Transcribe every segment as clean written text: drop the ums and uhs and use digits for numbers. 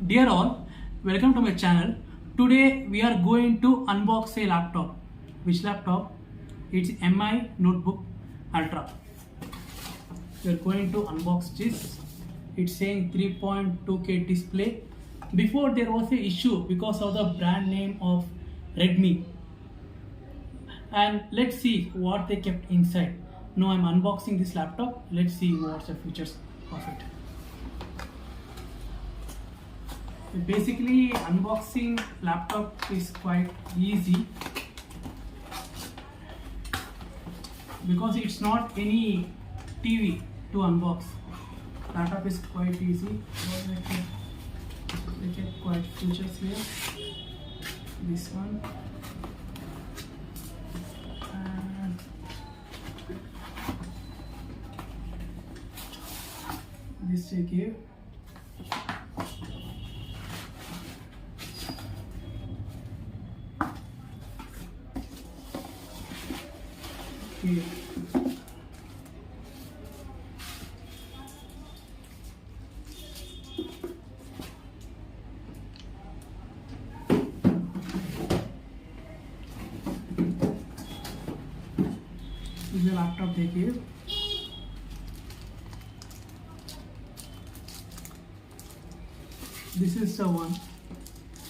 Dear all, welcome to my channel. Today we are going to unbox a laptop. Which laptop? It's MI Notebook Ultra. We are going to unbox this. It's saying 3.2K display. Before there was a issue because of the brand name of Redmi. And let's see what they kept inside. Now I'm unboxing this laptop. Let's see what's the features of it. Basically, unboxing laptop is quite easy because it's not any TV to unbox. Laptop is quite easy. They get quite features here. This one and this they give. Okay. This is the laptop they gave. This is the one,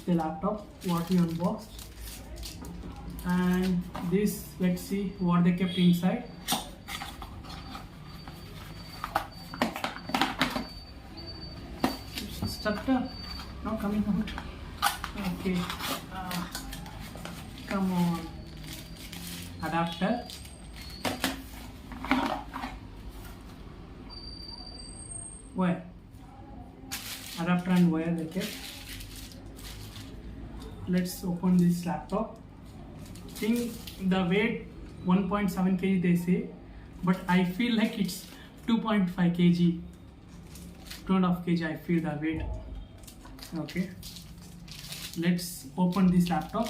the laptop what we unboxed. And this, let's see what they kept inside. Stuck not coming out. Okay, come on. Adapter. Wire. Adapter and wire they kept. Let's open this laptop. Think the weight 1.7 kg they say, but I feel like it's 2.5 kg, 2.5 kg I feel the weight. Okay, let's open this laptop.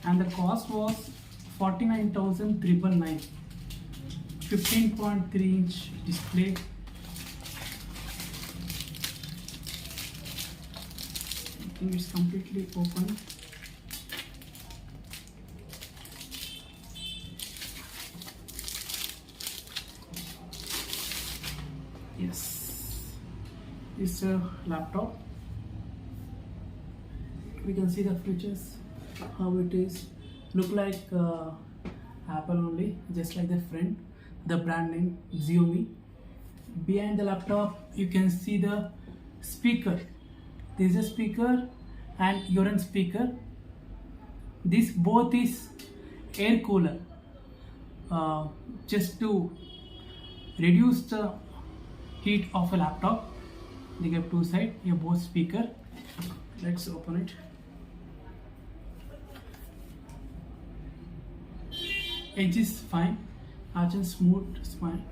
And the cost was 49,999. 15.3-inch display. I think it's completely open. Yes, it's a laptop. We can see the features, how it is. Look like Apple only, just like the front. The brand name Xiaomi. Behind the laptop you can see the speaker. This is a speaker and urine speaker. This both is air cooler, just to reduce the heat of a laptop. They have two sides, here both speaker. Let's open it. Edge is fine. Arch and smooth spine.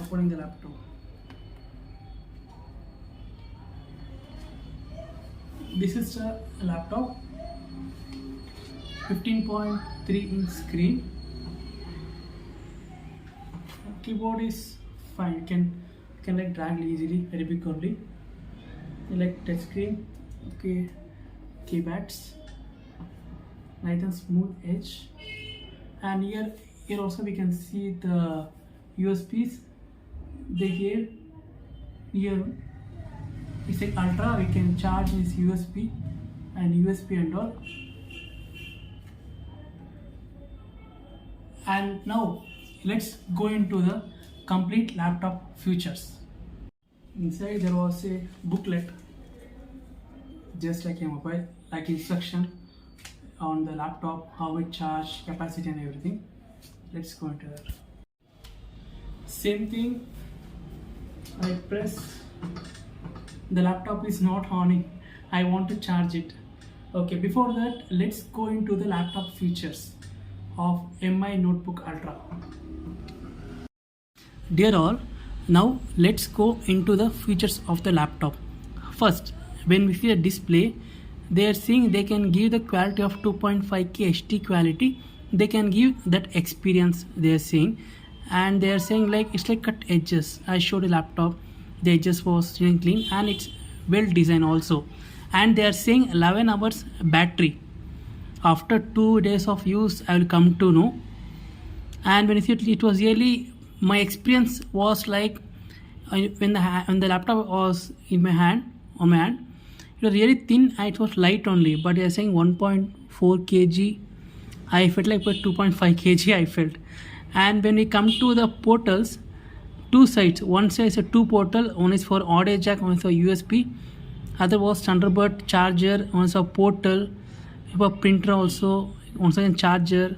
Opening the laptop. This is a laptop. 15.3-inch screen. Keyboard is fine. Can like drag easily. Very big only. Like touch screen. Okay. Keypads. Nice and smooth edge. And here also we can see the USBs they gave. Here it's like Ultra, we can charge this USB and all. And now let's go into the complete laptop features. Inside there was a booklet, just like a mobile, like instruction on the laptop, how it charge, capacity and everything. Let's go into that. Same thing, I press, the laptop is not on. I want to charge it. Okay, before that let's go into the laptop features of MI Notebook Ultra. Dear all, now let's go into the features of the laptop. First, when we see a display, they are saying they can give the quality of 2.5K HD quality they can give that experience they are saying. And they are saying like it's like cut edges. I showed a laptop, the edges was clean and it's well designed also. And they are saying 11 hours battery. After 2 days of use I will come to know. And when it was really, my experience was like when the laptop was in my hand, it was really thin and it was light only, but they are saying 1.4 kg. I felt like 2.5 kg I felt. And when we come to the portals, two sides, one side is a two portal, one is for audio jack, one is for USB, other was Thunderbird charger, one is a portal for printer also, one second charger,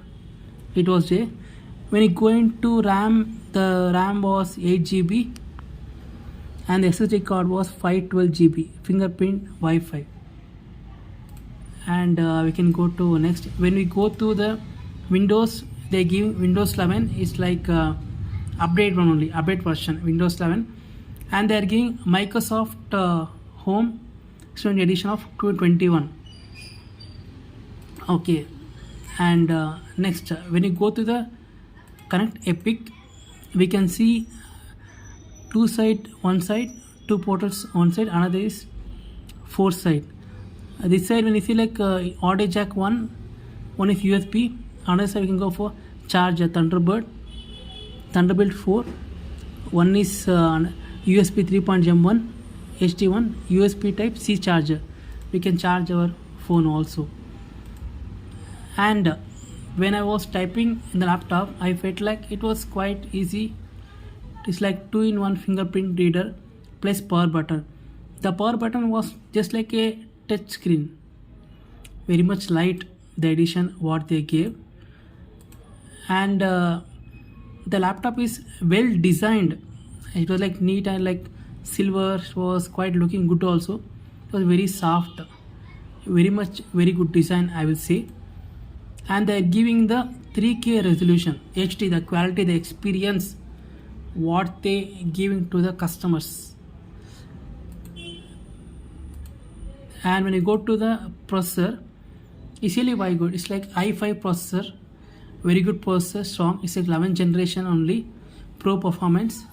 it was there. When you go into RAM, the RAM was 8 GB and the SSD card was 512 GB, fingerprint, Wi-Fi. And we can go to next. When we go to the Windows, they give Windows 11 is like update one only, update version, Windows 11. And they are giving Microsoft Home Student Edition of 221. Okay. And next, when you go to the Connect Epic, we can see two side, one side, two portals one side, another is four side. This side when you see like audio jack one is USB, another side we can go for charger, Thunderbird 4, one is USB 3.1 HD1 USB type C charger, we can charge our phone also. And when I was typing in the laptop, I felt like it was quite easy. It's like 2-in-1 fingerprint reader plus power button. The power button was just like a touch screen, very much light, the edition what they gave. And the laptop is well designed. It was like neat and like silver, was quite looking good also. It was very soft, very good design I will say. And they are giving the 3K resolution, HD, the quality, the experience what they giving to the customers. And when you go to the processor, it's really very good. It's like i5 processor, very good processor, strong. It's like 11th generation only, pro performance,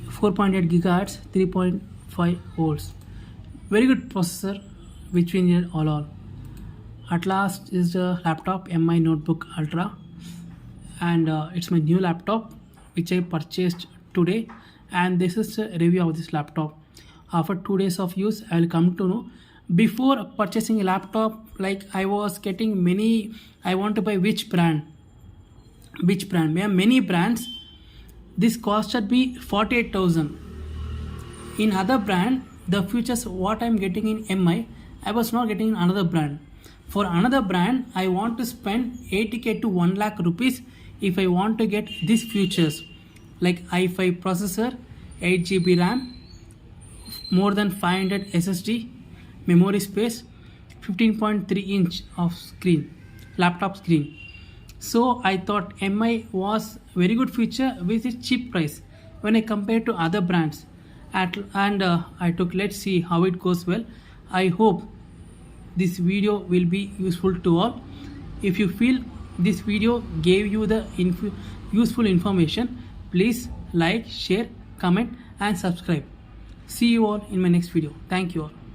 4.8 gigahertz, 3.5 volts, very good processor, which we need all. At last is the laptop MI Notebook Ultra, and it's my new laptop which I purchased today. And this is a review of this laptop. After 2 days of use, I will come to know. Before purchasing a laptop, like I was getting many, I want to buy which brand. We have many brands. This costed me 48,000. In other brand, the features what I'm getting in MI, I was not getting in another brand. For another brand, I want to spend 80k to 1 lakh rupees if I want to get these features like i5 processor, 8 GB RAM, more than 500 SSD, memory space, 15.3 inch of screen, laptop screen. So I thought MI was very good feature with its cheap price when I compare to other brands. I took, let's see how it goes well. I hope this video will be useful to all. If you feel this video gave you the useful information, please like, share, comment and subscribe. See you all in my next video. Thank you all.